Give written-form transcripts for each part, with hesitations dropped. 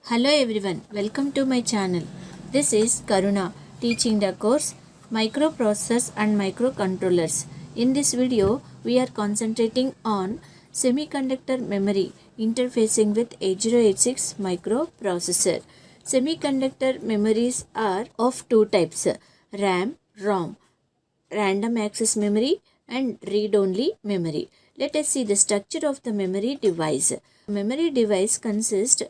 Hello everyone, welcome to my channel. This is Karuna teaching the course Microprocessors and Microcontrollers. In this video, we are concentrating on semiconductor memory interfacing with 8086 microprocessor. Semiconductor memories are of two types, RAM, ROM, random access memory and read-only memory. Let us see the structure of the memory device. Memory device consists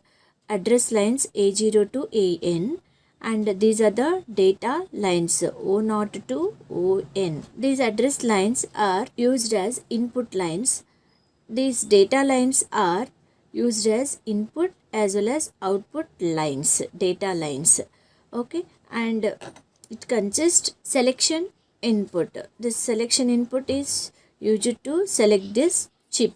address lines A0 to AN and these are the data lines O0 to ON. These address lines are used as input lines. These data lines are used as input as well as output lines, data lines. Okay, and it consists selection input. This selection input is used to select this chip.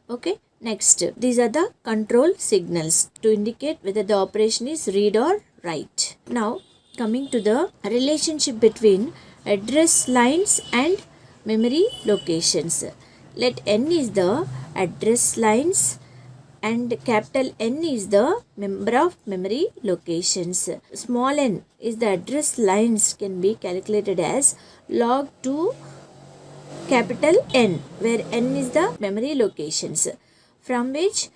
Okay, next these are the control signals to indicate whether the operation is read or write. Now coming to the relationship between address lines and memory locations. Let n is the address lines and capital N is the number of memory locations. Small n is the address lines can be calculated as log 2 capital N, where n is the memory locations, from which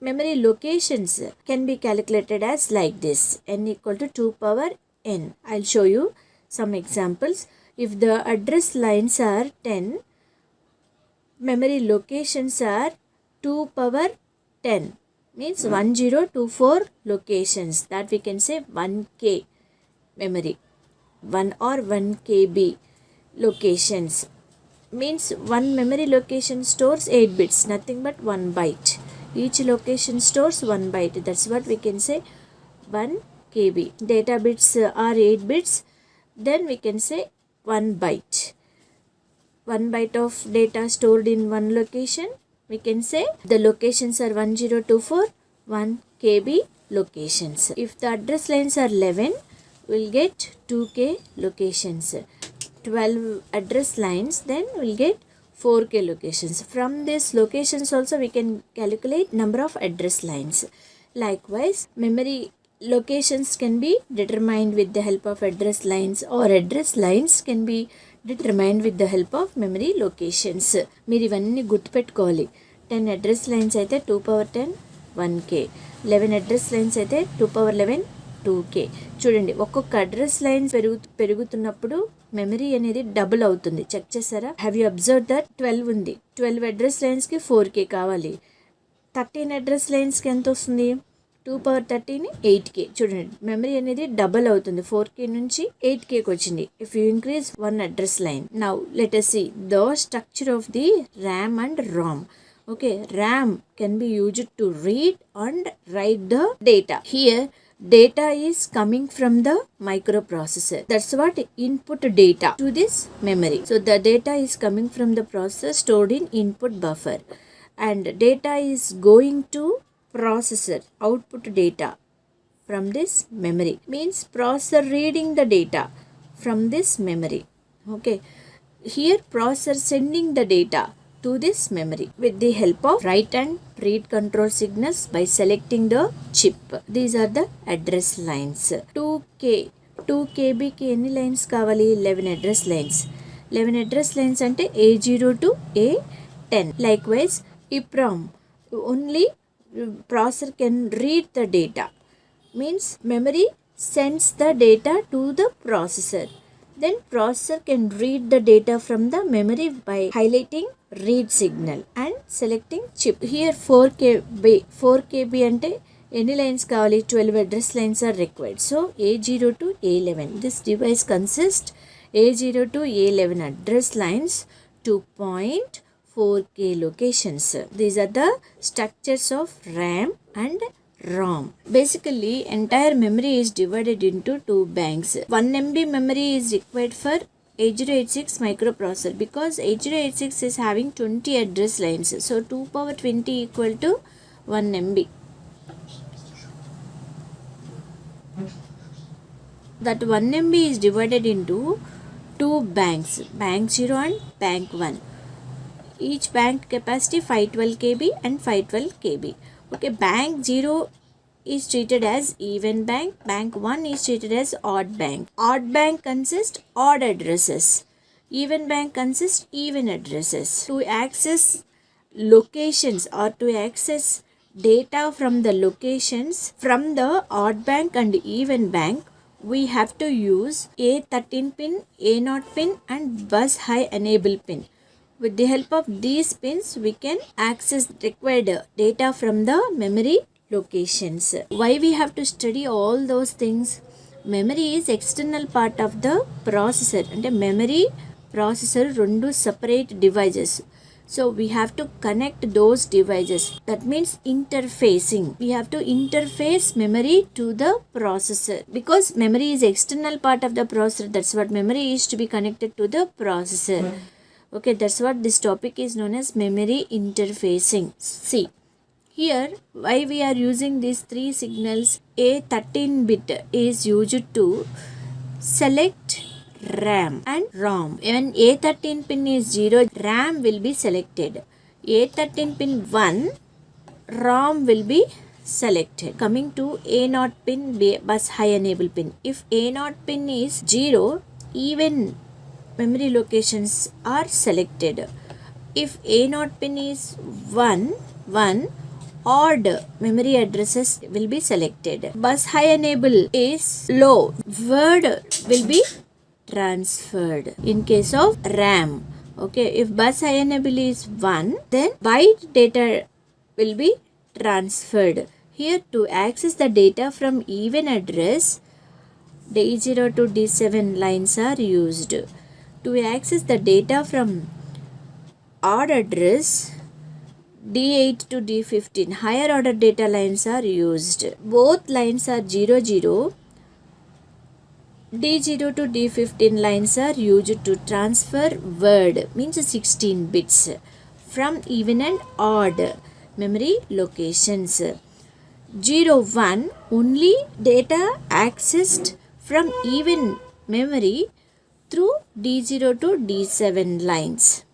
memory locations can be calculated as like this, n equal to 2 power n. I'll show you some examples. If the address lines are 10, memory locations are 2 power 10, means 1024 locations, that we can say 1k memory, 1 or 1 KB locations, means one memory location stores 8 bits, nothing but 1 byte. Each location stores 1 byte, that's what we can say 1 KB. Data bits are 8 bits, then we can say 1 byte. 1 byte of data stored in one location, we can say the locations are 1024, 1 KB locations. If the address lines are 11, we'll get 2K locations. 12 address lines, then we'll get 4K locations. From these locations also we can calculate number of address lines. Likewise, memory locations can be determined with the help of address lines, or address lines can be determined with the help of memory locations. మీరు ఇవన్నీ గుర్తుపెట్టుకోవాలి. 10 address lines అయితే 2 power 10 1K, 11 address lines అయితే 2 power 11 2K. చూడండి, ఒక్కొక్క address line పెరుగుతున్నప్పుడు memory అనేది double అవుతుంది. చెక్ చేసారా? Have you observe that? 12 ఉంది, 12 అడ్రస్ లైన్స్కి 4K కావాలి. 13 అడ్రస్ లైన్స్కి ఎంత వస్తుంది? 2 power 13 8K. చూడండి, మెమరీ అనేది డబుల్ అవుతుంది, 4K నుంచి 8Kకి వచ్చింది. If you increase one address line. Now let us see the structure of the RAM and ROM. Okay, RAM can be used to read and write the data. Here data is coming from the microprocessor. That's what input data to this memory. So the data is coming from the processor stored in input buffer, and data is going to processor, output data from this memory, means processor reading the data from this memory. Okay, here processor sending the data to this memory with the help of write and read control signals by selecting the chip. These are the address lines. 2KB కి ఎన్ని lines కావాలి? 11 address lines. 11 address lines అంటే A0 to A10. Likewise, EEPROM, only processor can read the data, means memory sends the data to the processor, then processor can read the data from the memory by highlighting read signal and selecting chip. Here 4KB అంటే ఎన్ని lines కావాలి? 12 address lines are required. So A0 to A11, this device consists A0 to A11 address lines, 2.4K locations. These are the structures of RAM and ROM. Basically, entire memory is divided into two banks. 1 MB memory is required for 8086 microprocessor because 8086 is having 20 address lines. So 2 power 20 equal to 1 MB. That 1 MB is divided into two banks, bank 0 and bank 1. Each bank capacity 512 KB and 512 KB. Okay, bank 0 is treated as even bank. Bank 1 is treated as odd bank. Odd bank consists odd addresses. Even bank consists even addresses. To access locations or to access data from the locations from the odd bank and even bank, we have to use A13 pin, A0 pin and bus high enable pin. With the help of these pins, we can access required data from the memory locations. Why we have to study all those things? Memory is external part of the processor and a memory processor rendu separate devices. So we have to connect those devices. That means interfacing. We have to interface memory to the processor. Because memory is external part of the processor, that's what memory is to be connected to the processor. Okay, that's what this topic is known as memory interfacing. See, here why we are using these three signals. A13 bit is used to select RAM and ROM. When A13 pin is 0, RAM will be selected. A13 pin 1, ROM will be selected. Coming to A0 pin, bus high enable pin. If A0 pin is 0, even memory locations are selected. If A0 pin is 1, odd memory addresses will be selected. Bus high enable is low, word will be transferred in case of RAM. Okay, if bus high enable is 1, then byte data will be transferred. Here to access the data from even address, D0 to D7 lines are used. To access the data from odd address, D8 to D15 higher order data lines are used. Both lines are 0, 0. D0 to D15 lines are used to transfer word, means 16 bits, from even and odd memory locations. 0, 1 only data accessed from even memory through D0 to D7 lines.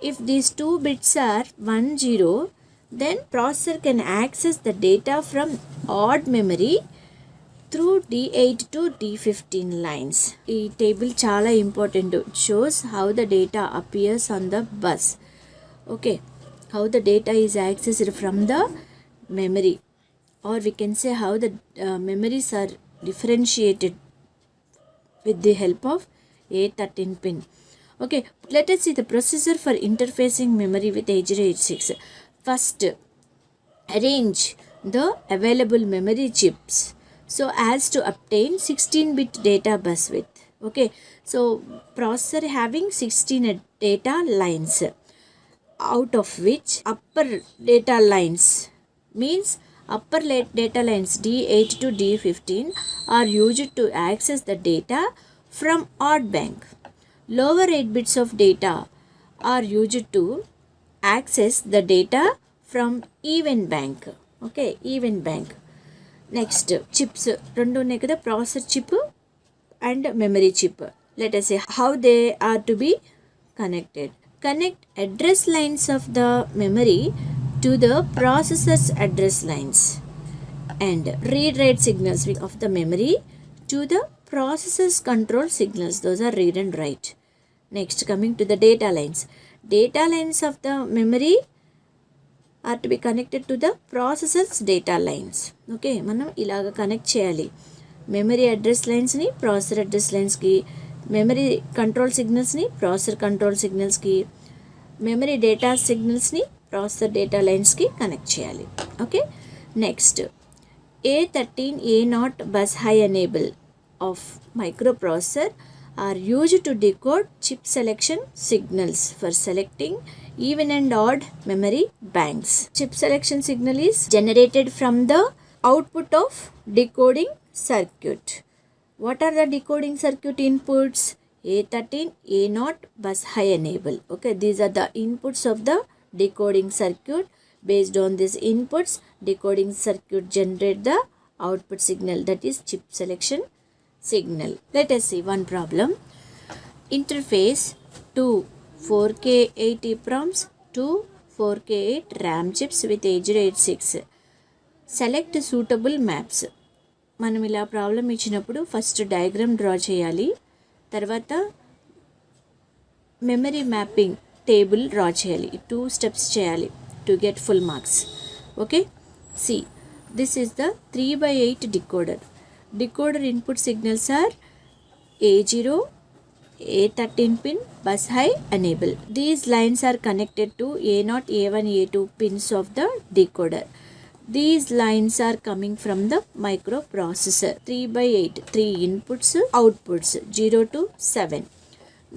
If these two bits are 1, 0, then processor can access the data from odd memory through D8 to D15 lines. This table chala important. It shows how the data appears on the bus. Okay, how the data is accessed from the memory, or we can say how the memories are differentiated with the help of A13 pin. Okay, let us see the procedure for interfacing memory with 8086. First, arrange the available memory chips so as to obtain 16-bit data bus width. Okay, so processor having 16 data lines, out of which upper data lines means upper data lines D8 to D15 are used to access the data from odd bank. Lower 8 bits of data are used to access the data from even bank. Okay, even bank. Next, chips. Rendu ఉన్నాయి కదా, processor chip and memory chip. Let us see how they are to be connected. Connect address lines of the memory to the processor's address lines and read-write signals of the memory to the processor's control signals. Those are read and write. Next, coming to the data lines. Data lines of the memory are to be connected to the processor's data lines. Okay, మనం ఇలాగ connect చేయాలి. Memory address లైన్స్ని processor address లైన్స్కి, memory control సిగ్నల్స్ని processor control సిగ్నల్స్కి, memory data సిగ్నల్స్ని processor data లైన్స్కి connect చేయాలి. Okay, next A13 A0 bus high enable of microprocessor are used to decode chip selection signals for selecting even and odd memory banks. Chip selection signal is generated from the output of decoding circuit. What are the decoding circuit inputs? A13 A0 bus high enable. Okay, these are the inputs of the decoding circuit. Based on these inputs, decoding circuit generate the output signal, that is chip selection signal. Let us see one problem. Interface to 4K 8 EEPROMs to 4K 8 RAM chips with 8086. Select suitable maps. మనం ఇలా problem ఇచ్చినప్పుడు first diagram draw చేయాలి, తర్వాత memory mapping table draw చేయాలి. 2 steps చేయాలి to get full marks. Okay, see this is the 3/8 decoder. Decoder input signals are A0, A13 pin, bus high, enable. These lines are connected to A0, A1, A2 pins of the decoder. These lines are coming from the microprocessor. 3/8, 3 inputs, outputs 0 to 7.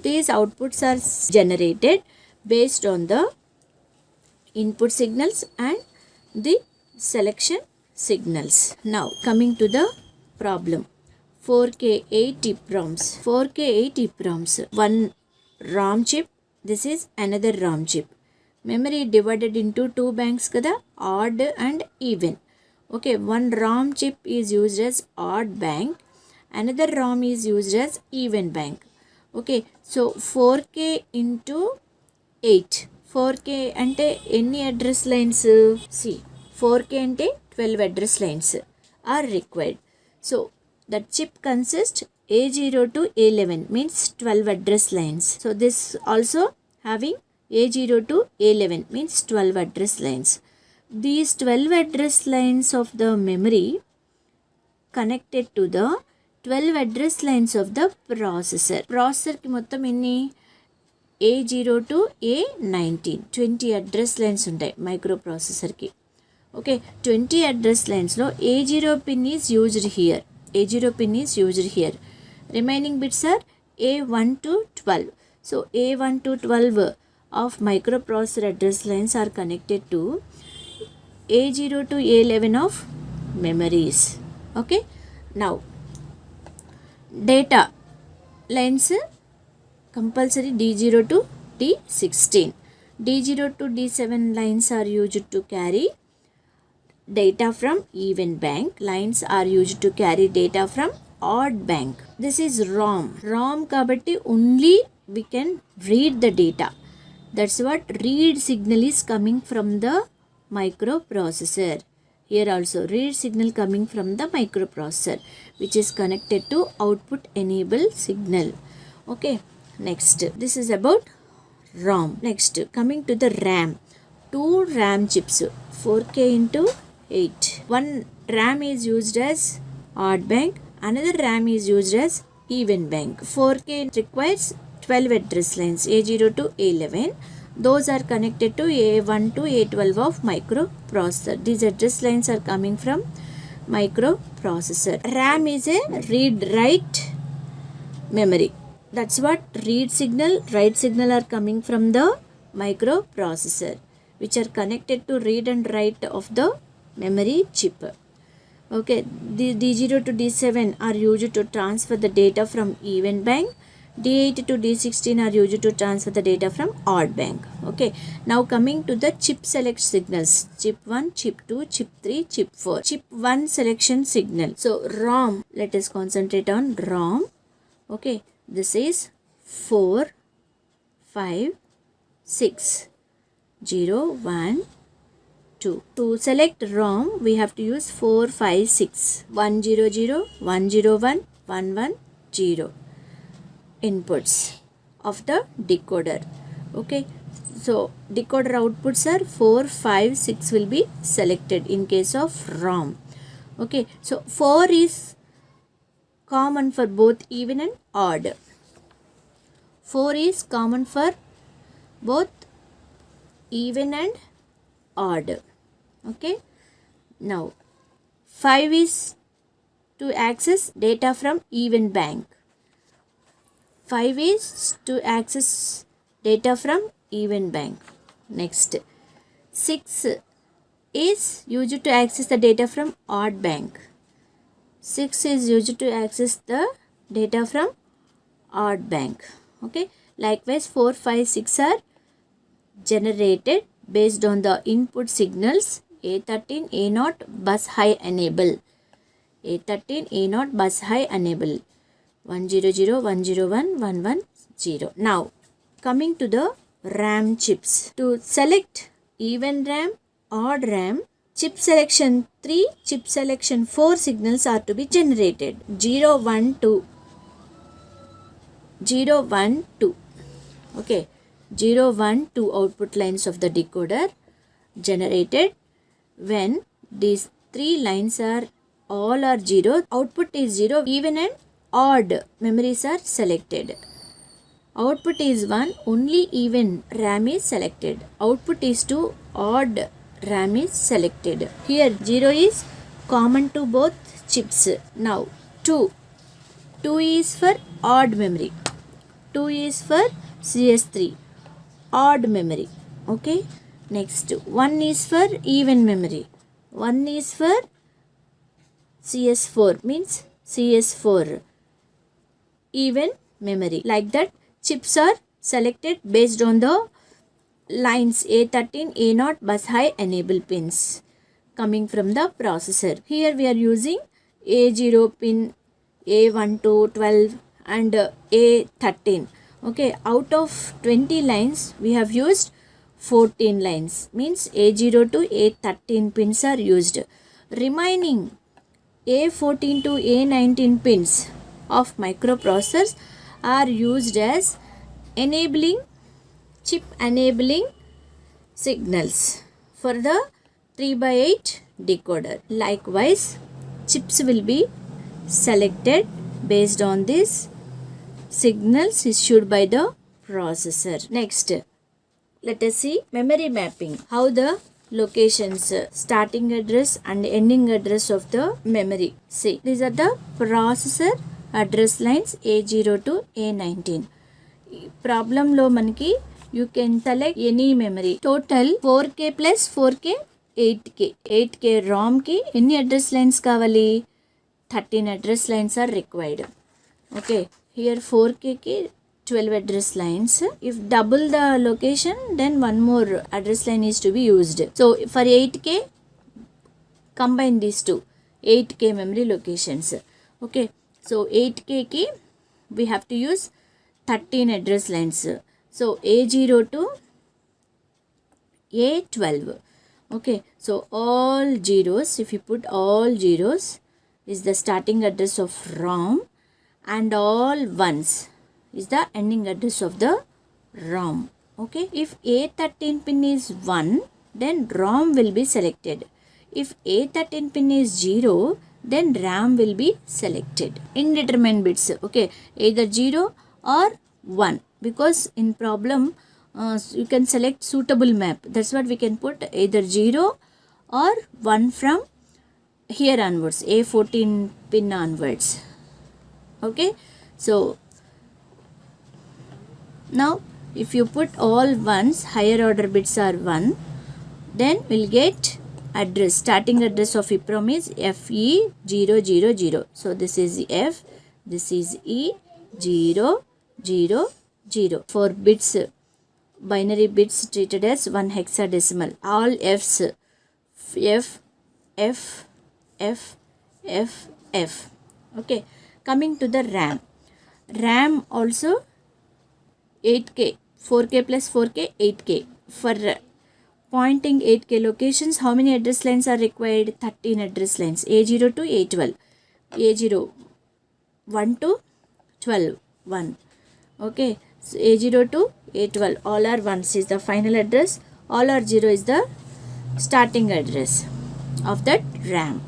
These outputs are generated based on the input signals and the selection signals. Now coming to the problem. 4K 8 EEPROMs. 4K 8 EEPROMs. One ROM chip. This is another ROM chip. Memory divided into 2 banks kada, odd and even. Okay, one ROM chip is used as odd bank, another ROM is used as even bank. Okay, so 4K into 8. 4K ante any address lines? See, 4K ante 12 address lines are required. So that chip consists A0 to A11 means 12 address lines. So this also having A0 to A11 means 12 address lines. These 12 address lines of the memory connected to the 12 address lines of the processor. Processor ki mottam enni? A0 to A19 20 address lines ఉంటాయి microprocessor కి. Okay, 20 address లైన్స్లో A0 pin is used here. A0 pin is used here. Remaining bits are A1 to 12. So A1 to 12 of microprocessor address lines are connected to A0 to A11 of memories. Okay, now data lines compulsory D0 to D16. D0 to D7 lines are used to carry data from even bank. Lines are used to carry data from odd bank. This is ROM. ROM kabatti only we can read the data. That's what read signal is coming from the microprocessor. Here also read signal coming from the microprocessor which is connected to output enable signal. Okay, next this is about ROM. Next coming to the RAM. 2 RAM chips, 4K into 8. One RAM is used as odd bank, another RAM is used as even bank. 4K requires 12 address lines A0 to A11. Those are connected to A1 to A12 of microprocessor. These address lines are coming from microprocessor. RAM is a read write memory. That's what read signal, write signal are coming from the microprocessor which are connected to read and write of the memory chip. Okay, the D0 to D7 are used to transfer the data from even bank. D8 to D16 are used to transfer the data from odd bank. Okay, now coming to the chip select signals. Chip 1, chip 2, chip 3, chip 4. Chip 1 selection signal. So ROM, let us concentrate on ROM. Okay, this is 4, 5, 6, 0, 1, 2. To select ROM, we have to use 4, 5, 6. 100, 101, 110 inputs of the decoder. Okay, so decoder outputs are 4, 5, 6 will be selected in case of ROM. Okay, so 4 is common for both even and odd. 4 is common for both even and odd. Okay, now 5 is to access data from even bank. 5 is to access data from even bank. Next 6 is used to access the data from odd bank. 6 is used to access the data from odd bank. Okay, likewise 4, 5, 6 are generated based on the input signals A13, A0, bus high enable. A13, A0, bus high enable. 100, 101, 110. Now coming to the RAM chips. To select even RAM, odd RAM, chip selection 3, chip selection 4 signals are to be generated. 0, 1, 2. 0, 1, 2. Okay. 0, 1, 2 output lines of the decoder generated. When these 3 lines are all are 0, output is 0, even and odd memories are selected. Output is 1, only even RAM is selected. Output is 2, odd RAM is selected. Here 0 is common to both chips. Now 2. 2 is for odd memory. 2 is for CS3, odd memory. Okay. Next 1 is for even memory. 1 is for CS4, means CS4, even memory. Like that, chips are selected based on the lines A13, A0 bus high enable pins coming from the processor. Here we are using A0 pin, A12, 12 and A13. Okay, out of 20 lines we have used 14 lines, means A0 to A13 pins are used. Remaining A14 to A19 pins of microprocessors are used as enabling, chip enabling signals for the 3x8 decoder. Likewise, chips will be selected based on these signals issued by the processor. Next, let us see memory mapping. How the locations, starting address and ending address of the memory. See, these are the processor address lines A0 to A19. Problem lo manaki you can select any memory. Total 4K plus 4K 8K. 8K ROM ki any address lines kavali? 13 address lines are required. Okay, here 4K ki 12 address lines. If double the location, then one more address line is to be used. So for 8K, combine these two 8K memory locations. Okay, so 8K ki we have to use 13 address lines. So A0 to A12. Okay, so all zeros, if you put all zeros, is the starting address of ROM, and all ones is the ending address of the ROM. Okay, if A13 pin is 1, then ROM will be selected. If A13 pin is 0, then RAM will be selected. Indeterminate bits, okay, either 0 or 1, because in problem you can select suitable map. That's what we can put, either 0 or 1 from here onwards, A14 pin onwards. Okay, so now if you put all ones, higher order bits are 1, then we'll get address, starting address of EEPROM is FE000. So this is F, this is E000. 4 bits, binary bits treated as 1 hexadecimal. All F's, F, F, F, F, F. Okay, coming to the RAM. RAM also 8K, 4K plus 4K, 8K. For pointing 8K locations, how many address lines are required? 13 address lines. A0 to A12. A0, 1 to 12, 1. Okay, so A0 to A12, all are 1s is the final address, all are 0 is the starting address of that RAM.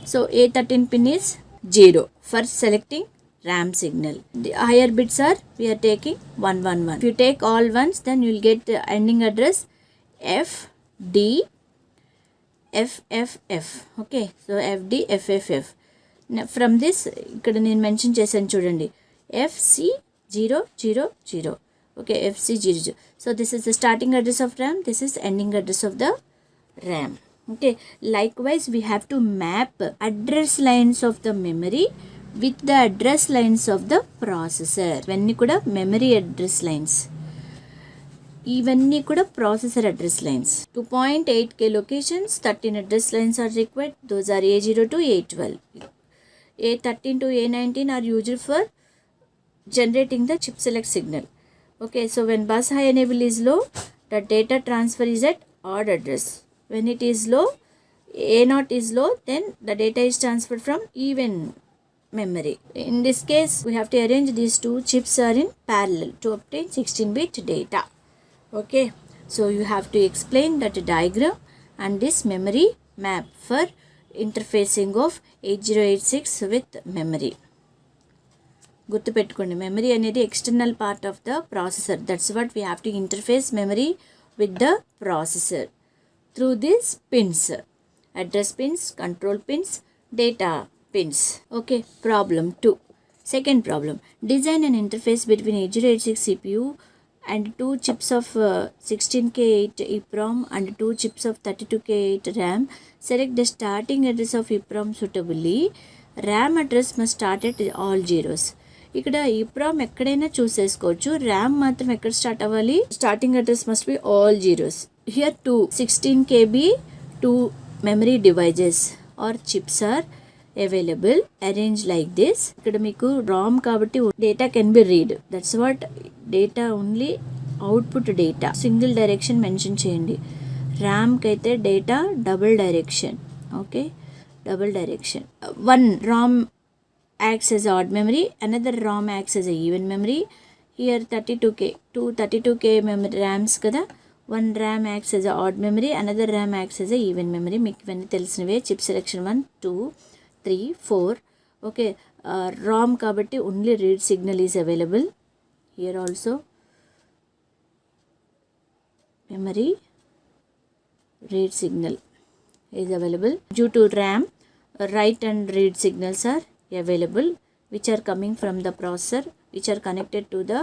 So A13 pin is 0 for selecting RAM signal. The higher bits are, we are taking 111. If you take all ones, then you will get the ending address FD FFF. Okay, so FD FFF. Now from this, ikkada nenu mention chesanu chudandi, FC000. Okay, FC00. So this is the starting address of RAM, this is ending address of the RAM. Okay, likewise we have to map address lines of the memory with the address lines of the processor. ఇవన్నీ కూడా memory address lines, ఇవన్నీ కూడా processor address lines. 2.8K locations, 13 address lines are required. Those are A0 to A12. A13 to A19 are used for generating the chip select signal. Okay, so when bus high enable is low, the data transfer is at odd address. When it is low, A0 is low, then the data is transferred from even memory. In this case, we have to arrange these two chips are in parallel to obtain 16-bit data. Okay, so you have to explain that diagram and this memory map for interfacing of 8086 with memory. గుర్తుపెట్టుకోండి, memory అనేది external part of the processor. That's what we have to interface memory with the processor through this pins, address pins, control pins, data pins. Okay, problem 2. Second problem, design an interface between 8086 CPU and two chips of 16K8 EEPROM and two chips of 32K8 RAM. Select the starting address of EEPROM suitably. RAM address must start at all zeros. ఇక్కడ EEPROM ఎక్కడైనా చూస్ చేసుకోవచ్చు, RAM మాత్రం ఎక్కడ start అవ్వాలి, starting address must be all zeros. Here 16 KB 2 memory devices or chips are available, arranged like this. ఇక్కడ మీకు ROM కాబట్టి data can be read. That's what data only output data single direction mention చేయండి. RAM కి అయితే data double direction. Okay, double direction. One ROM acts as odd memory, another ROM acts as a even memory. Here 32K, two 32K memory RAMs కదా, one RAM acts as a odd memory, another RAM acts as a even memory. మీకు ఇవన్నీ తెలిసినవే. Chip selection 1 2 3 4. Okay, ROM కాబట్టి only read signal is available. Here also memory read signal is available. Due to RAM, write and read signals are available, which are coming from the processor, which are connected to the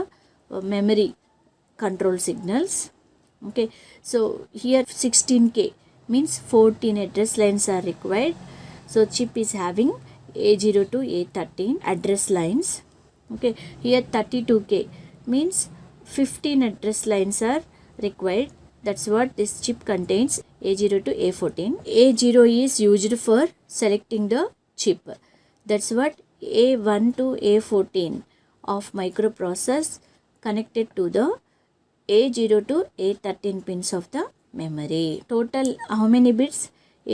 memory control signals. Okay, so here 16K means 14 address lines are required. So chip is having A0 to A13 address lines. Okay, here 32K means 15 address lines are required. That's what this chip contains, A0 to A14. A0 is used for selecting the chip. That's what A1 to A14 of microprocessor connected to the A0 to A13 pins of the memory. Total how many bits?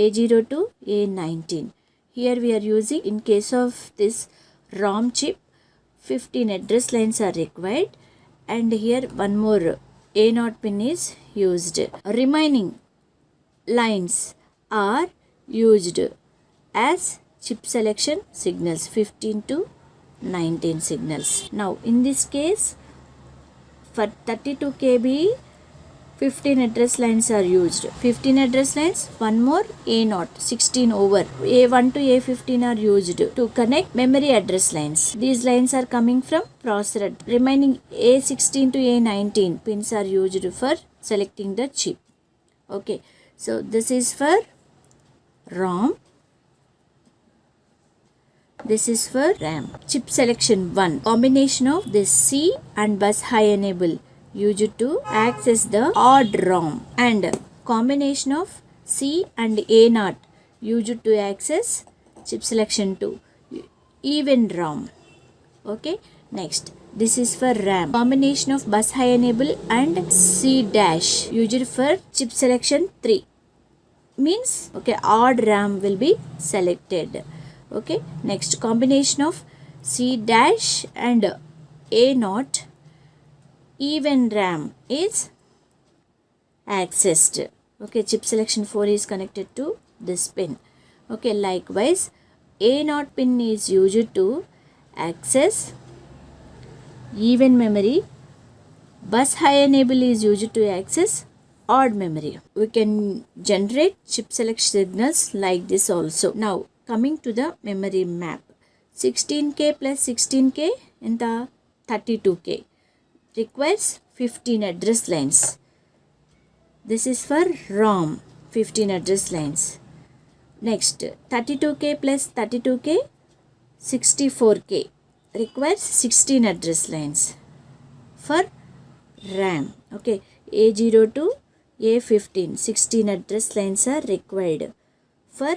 A0 to A19. Here we are using, in case of this ROM chip, 15 address lines are required, and here one more A0 pin is used. Remaining lines are used as chip selection signals, 15 to 19 signals. Now in this case, for 32 KB 15 address lines are used. 15 address lines, one more A0, 16 over. A1 to A15 are used to connect memory address lines. These lines are coming from processor. Remaining A16 to A19 pins are used for selecting the chip. Okay, so this is for ROM. This is for RAM. Chip selection 1. Combination of this C and bus high enable used to access the odd ROM, and combination of C and A0 used to access chip selection 2 even ROM. Okay, next this is for RAM. Combination of bus high enable and C dash used for chip selection 3 means, okay, odd RAM will be selected. Okay, next combination of C dash and A0 even RAM is accessed. Okay, chip selection 4 is connected to this pin. Okay, likewise A0 pin is used to access even memory. Bus high enable is used to access odd memory. We can generate chip select signals like this also. Now coming to the memory map, 16K plus 16K and the 32K requires 15 address lines. This is for ROM, 15 address lines. Next 32K plus 32K 64K requires 16 address lines for RAM. Okay, A0 to A15 16 address lines are required for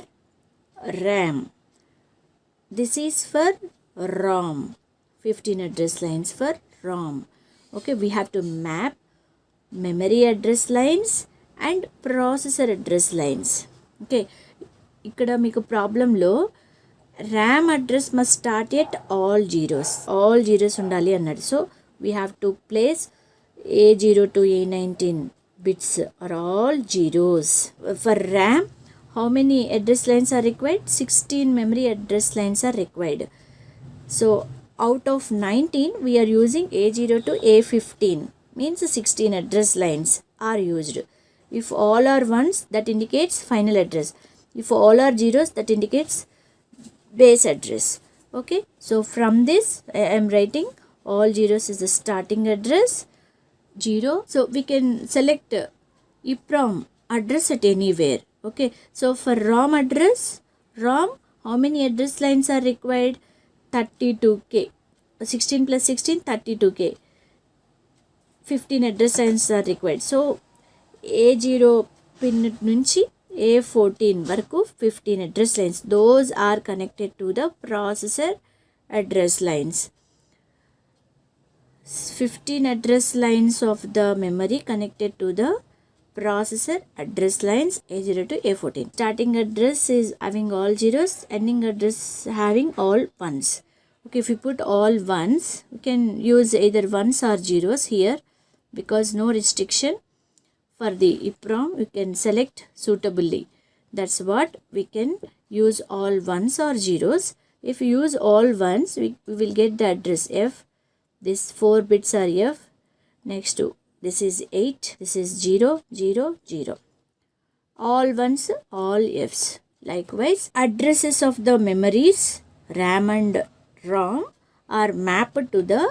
RAM. This is for ROM, 15 address lines for ROM. Okay, we have to map memory address lines and processor address lines. Okay, ఇక్కడ మీకు ప్రాబ్లంలో RAM address must start at all zeros ఉండాలి అన్నాడు. So we have to place A0 to A19 bits are all zeros. For RAM, how many address lines are required? 16 memory address lines are required. So out of 19 we are using A0 to A15, means 16 address lines are used. If all are ones, that indicates final address. If all are zeros, that indicates base address. Okay, so from this I am writing all zeros is the starting address 0. So we can select EEPROM address at anywhere. Okay, so for ROM address, ROM, how many address lines are required? 32k. 16 plus 16, 32k. 15 address lines are required. So A0 pin nunchi A14 varaku 15 address lines. Those are connected to the processor address lines. 15 address lines of the memory connected to the processor address lines A0 to A14. Starting address is having all zeros, ending address having all ones. Okay, if you put all ones, you can use either ones or zeros here because no restriction. For the EEPROM, you can select suitably. That's what we can use all ones or zeros. If you use all ones, we will get the address F. This 4 bits are F. Next to this is 8. This is 0, 0, 0. All ones, all Fs. Likewise, addresses of the memories, RAM and ROM, are mapped to the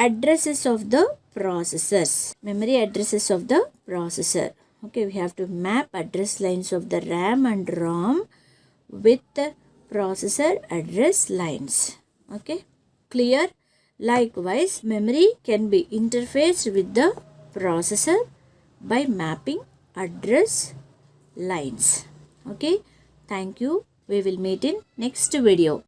addresses of the processors. Memory addresses of the processor. Okay, we have to map address lines of the RAM and ROM with the processor address lines. Okay, clear? Likewise, memory can be interfaced with the processor by mapping address lines. Okay, thank you. We will meet in next video.